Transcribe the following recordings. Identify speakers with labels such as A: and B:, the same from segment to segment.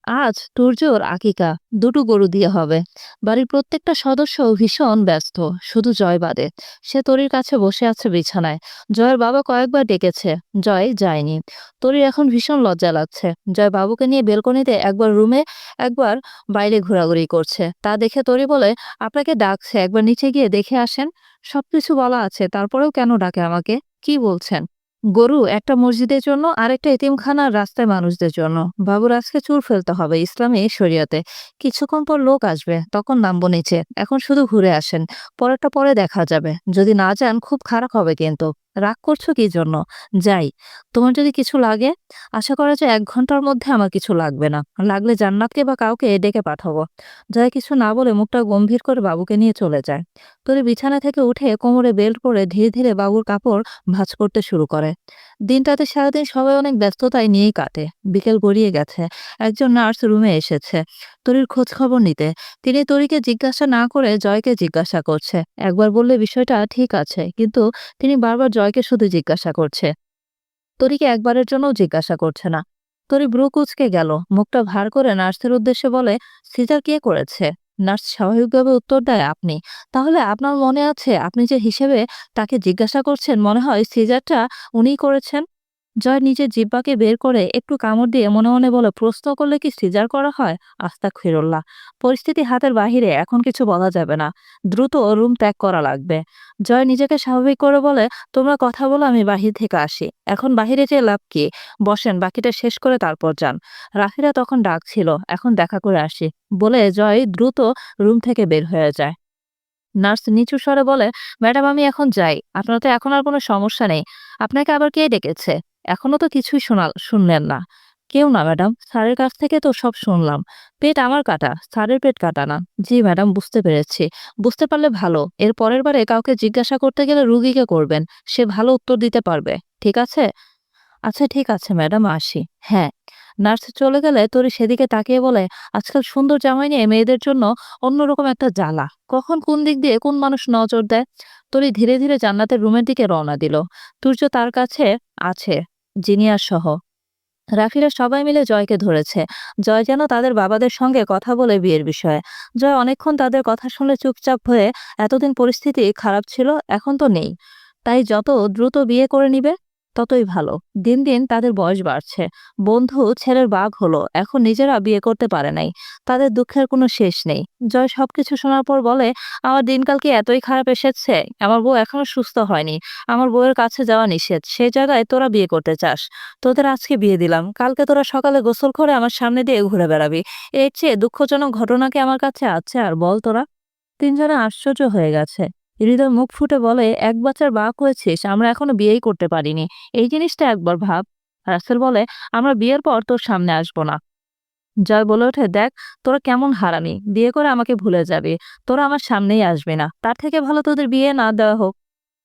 A: আজ তুর্যর আকিকা, দুটো গরু দিয়ে হবে। বাড়ির প্রত্যেকটা সদস্য ভীষণ ব্যস্ত, শুধু জয় বাদে। সে তরির কাছে বসে আছে বিছানায়। জয়ের বাবা কয়েকবার ডেকেছে, জয় যায়নি। তরির এখন ভীষণ লজ্জা লাগছে। জয় বাবুকে নিয়ে বেলকনিতে একবার রুমে, একবার বাইরে ঘোরাঘুরি করছে। তা দেখে তরি বলে, আপনাকে ডাকছে, একবার নিচে গিয়ে দেখে আসেন। সবকিছু বলা আছে, তারপরেও কেন ডাকে আমাকে? কি বলছেন? গরু একটা মসজিদের জন্য, আরেকটা এতিমখানার রাস্তায় মানুষদের জন্য। বাবুর আজকে চুল ফেলতে হবে ইসলামী শরিয়তে। কিছুক্ষণ পর লোক আসবে, তখন নামবো নিচে। এখন শুধু ঘুরে আসেন, পরেরটা পরে দেখা যাবে। যদি না যান খুব খারাপ হবে কিন্তু। রাগ করছো কি জন্য? যাই। তোমার যদি কিছু লাগে? আশা করা যায় 1 ঘন্টার মধ্যে আমার কিছু লাগবে না। লাগলে জান্নাতকে বা কাউকে ডেকে পাঠাবো। জয় কিছু না বলে মুখটা গম্ভীর করে বাবুকে নিয়ে চলে যায়। তোরে বিছানা থেকে উঠে কোমরে বেল্ট পরে ধীরে ধীরে বাবুর কাপড় ভাঁজ করতে শুরু করে। দিনটাতে সারাদিন সবাই অনেক ব্যস্ততায় নিয়েই কাটে। বিকেল গড়িয়ে গেছে। একজন নার্স রুমে এসেছে তরির খোঁজ খবর নিতে। তিনি তরিকে জিজ্ঞাসা না করে জয়কে জিজ্ঞাসা করছে। একবার বললে বিষয়টা ঠিক আছে, কিন্তু তিনি বারবার জয়কে শুধু জিজ্ঞাসা করছে, তরিকে একবারের জন্যও জিজ্ঞাসা করছে না। তরি ভ্রু কুঁচকে গেল, মুখটা ভার করে নার্সের উদ্দেশ্যে বলে, সিজার কে করেছে? নার্স স্বাভাবিকভাবে উত্তর দেয়, আপনি। তাহলে আপনার মনে আছে, আপনি যে হিসেবে তাকে জিজ্ঞাসা করছেন, মনে হয় সিজারটা উনিই করেছেন। জয় নিজের জিহ্বাকে বের করে একটু কামড় দিয়ে মনে মনে বলে, প্রশ্ন করলে কি সিজার করা হয়? আস্তাগফিরুল্লাহ। পরিস্থিতি হাতের বাহিরে, এখন কিছু বলা যাবে না। দ্রুত রুম ত্যাগ করা লাগবে। জয় নিজেকে স্বাভাবিক করে বলে, তোমরা কথা বলো, আমি বাহির থেকে আসি। এখন বাহিরে যেয়ে লাভ কি? বসেন, বাকিটা শেষ করে তারপর যান। রাফিরা তখন ডাকছিল, এখন দেখা করে আসি বলে জয় দ্রুত রুম থেকে বের হয়ে যায়। নার্স নিচু স্বরে বলে, ম্যাডাম আমি এখন যাই, আপনার তো এখন আর কোনো সমস্যা নেই। আপনাকে আবার কে ডেকেছে? এখনো তো কিছুই শুনলেন না। কেউ না ম্যাডাম, স্যারের কাছ থেকে তো সব শুনলাম। পেট আমার কাটা, স্যারের পেট কাটা না। জি ম্যাডাম, বুঝতে পেরেছি। বুঝতে পারলে ভালো। এর পরের বারে কাউকে জিজ্ঞাসা করতে গেলে রুগীকে করবেন, সে ভালো উত্তর দিতে পারবে। ঠিক আছে? আচ্ছা ঠিক আছে ম্যাডাম, আসি। হ্যাঁ। নার্স চলে গেলে তরি সেদিকে তাকিয়ে বলে, আজকাল সুন্দর জামাই নিয়ে মেয়েদের জন্য অন্যরকম একটা জ্বালা। কখন কোন দিক দিয়ে কোন মানুষ নজর দেয়। তরি ধীরে ধীরে জান্নাতের রুমের দিকে রওনা দিল। তুর্য তার কাছে আছে, জিনিয়ার সহ। রাফিরা সবাই মিলে জয়কে ধরেছে। জয় যেন তাদের বাবাদের সঙ্গে কথা বলে বিয়ের বিষয়ে। জয় অনেকক্ষণ তাদের কথা শুনে চুপচাপ হয়ে, এতদিন পরিস্থিতি খারাপ ছিল, এখন তো নেই। তাই যত দ্রুত বিয়ে করে নিবে ততই ভালো। দিন দিন তাদের বয়স বাড়ছে। বন্ধু ছেলের বাঘ হলো, এখন নিজেরা বিয়ে করতে পারে নাই। তাদের দুঃখের কোনো শেষ নেই। জয় সবকিছু শোনার পর বলে, আমার দিনকাল কি এতই খারাপ এসেছে? আমার বউ এখনো সুস্থ হয়নি। আমার বউয়ের কাছে যাওয়া নিষেধ, সেই জায়গায় তোরা বিয়ে করতে চাস। তোদের আজকে বিয়ে দিলাম, কালকে তোরা সকালে গোসল করে আমার সামনে দিয়ে ঘুরে বেড়াবি। এর চেয়ে দুঃখজনক ঘটনা কি আমার কাছে আছে আর বল তোরা? তিনজনে আশ্চর্য হয়ে গেছে। হৃদয় মুখ ফুটে বলে, এক বাচ্চার বাপ হয়েছিস, আমরা এখনো বিয়েই করতে পারিনি। এই জিনিসটা একবার ভাব। রাসেল বলে, আমরা বিয়ের পর তোর সামনে আসবো না। জয় বলে ওঠে, দেখ তোরা কেমন হারামি, বিয়ে করে আমাকে ভুলে যাবি। তোরা আমার সামনেই আসবি না, তার থেকে ভালো তোদের বিয়ে না দেওয়া হোক।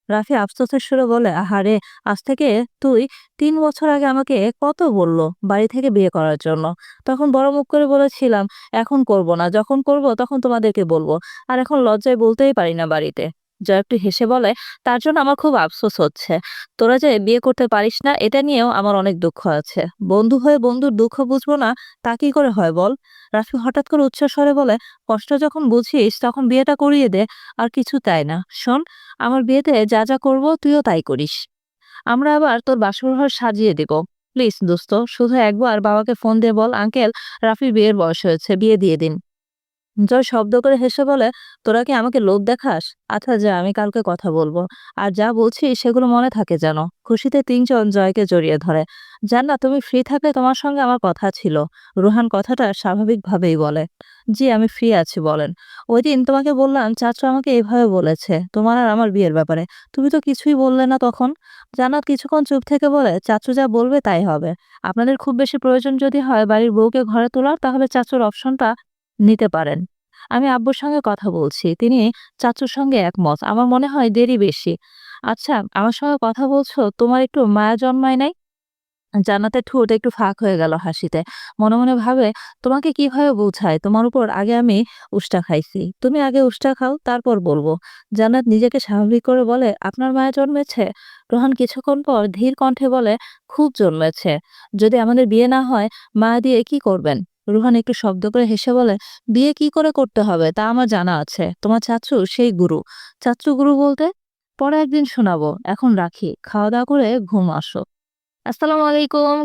A: রাফি আফসোসের সুরে বলে, আহারে, আজ থেকে তুই 3 বছর আগে আমাকে কত বললো বাড়ি থেকে বিয়ে করার জন্য। তখন বড় মুখ করে বলেছিলাম, এখন করব না, যখন করব তখন তোমাদেরকে বলবো। আর এখন লজ্জায় বলতেই পারি না বাড়িতে। জয় একটু হেসে বলে, তার জন্য আমার খুব আফসোস হচ্ছে। তোরা যে বিয়ে করতে পারিস না, এটা নিয়েও আমার অনেক দুঃখ আছে। বন্ধু হয়ে বন্ধুর দুঃখ বুঝবো না, তা কি করে হয় বল? রাফি হঠাৎ করে উচ্চস্বরে বলে, কষ্ট যখন বুঝিস তখন বিয়েটা করিয়ে দে। আর কিছু তাই না, শোন, আমার বিয়েতে যা যা করব তুইও তাই করিস। আমরা আবার তোর বাসর ঘর সাজিয়ে দিব। প্লিজ দোস্ত, শুধু একবার বাবাকে ফোন দিয়ে বল, আঙ্কেল, রাফির বিয়ের বয়স হয়েছে, বিয়ে দিয়ে দিন। জয় শব্দ করে হেসে বলে, তোরা কি আমাকে লোভ দেখাস? আচ্ছা যা, আমি কালকে কথা বলবো। আর যা বলছি সেগুলো মনে থাকে যেন। খুশিতে তিনজন জয়কে জড়িয়ে ধরে। জান, তুমি ফ্রি থাকলে তোমার সঙ্গে আমার কথা ছিল। রুহান কথাটা স্বাভাবিকভাবেই বলে। জি আমি ফ্রি আছি, বলেন। ওই দিন তোমাকে বললাম চাচু আমাকে এভাবে বলেছে তোমার আর আমার বিয়ের ব্যাপারে, তুমি তো কিছুই বললে না তখন। জান্নাত কিছুক্ষণ চুপ থেকে বলে, চাচু যা বলবে তাই হবে। আপনাদের খুব বেশি প্রয়োজন যদি হয় বাড়ির বউকে ঘরে তোলার, তাহলে চাচুর অপশনটা নিতে পারেন। আমি আব্বুর সঙ্গে কথা বলছি, তিনি চাচুর সঙ্গে একমত। আমার মনে হয় দেরি বেশি। আচ্ছা, আমার সঙ্গে কথা বলছো, তোমার একটু মায়া জন্মায় নাই? জান্নাতের ঠোঁট একটু ফাঁক হয়ে গেল হাসিতে। মনে মনে ভাবে, তোমাকে কিভাবে বোঝায়, তোমার উপর আগে আমি উষ্টা খাইছি, তুমি আগে উষ্টা খাও, তারপর বলবো। জান্নাত নিজেকে স্বাভাবিক করে বলে, আপনার মায়া জন্মেছে? রোহান কিছুক্ষণ পর ধীর কণ্ঠে বলে, খুব জন্মেছে। যদি আমাদের বিয়ে না হয়, মায়া দিয়ে কি করবেন? রুহান একটু শব্দ করে হেসে বলে, বিয়ে কি করে করতে হবে তা আমার জানা আছে। তোমার চাচু সেই গুরু। চাচু গুরু বলতে? পরে একদিন শোনাবো, এখন রাখি, খাওয়া দাওয়া করে ঘুম আসো। আসসালামু আলাইকুম।